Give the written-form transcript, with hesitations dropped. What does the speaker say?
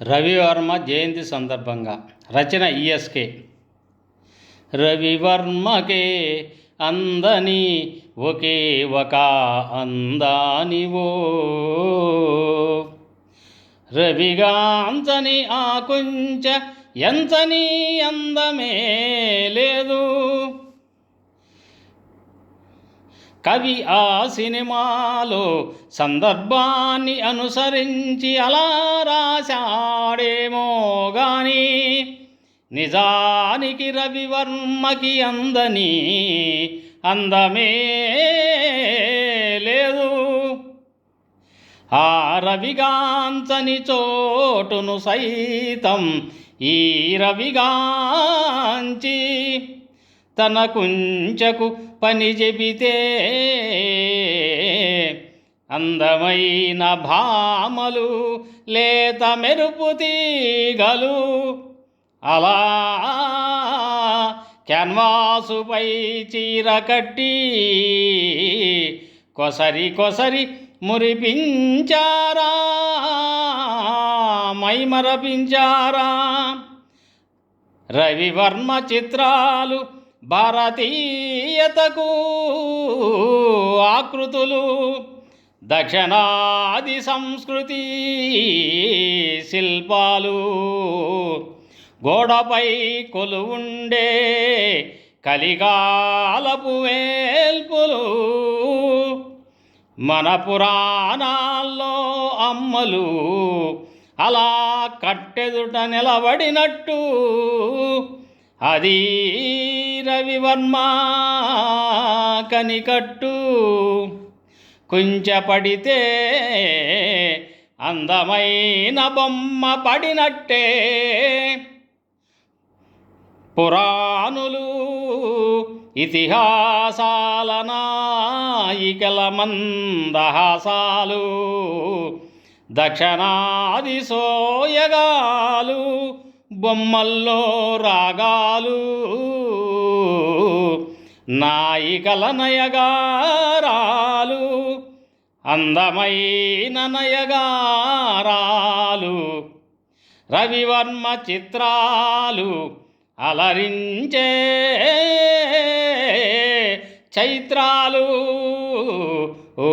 రవివర్మ జయంతి సందర్భంగా రచన ఈఎస్కే. రవివర్మకే అందని ఒకే ఒక అందానివో, రవిగాంచని ఆ కొంచె ఎంచని అందమే లేదు. కవి ఆ సినిమాలో సందర్భాన్ని అనుసరించి అలా రాశాడేమో గాని నిజానికి రవివర్మకి అందని అందమే లేదు. ఆ రవిగాంచని చోటును సైతం ఈ రవిగాంచి తన కుంచెకు పని చెబితే అందమైన భామలు లేత మెరుపు తీగలు అలా క్యాన్వాసుపై చీర కట్టి కొసరి కొసరి మురిపించారా, మైమరపించారా. రవివర్మ చిత్రాలు భారతీయతకు ఆకృతులు, దక్షిణాది సంస్కృతి శిల్పాలు, గోడపై కొలువుండే కలికాలపు వేల్పులు, మన పురాణాల్లో అమ్మలు అలా కట్టెదుట నిలబడినట్టు అది రవివర్మ కనికట్టు. కుంచెపడితే అందమైన బొమ్మ పడినట్టే. పురాణులు ఇతిహాసాల నాయికల మందహాసాలు, దక్షిణాది సోయగాలు, బొమ్మల్లో రాగాలు, నాయికల నయగారాలు, అందమైన నయగారాలు. రవివర్మ చిత్రాలు అలరించే చైత్రాలు. ఓ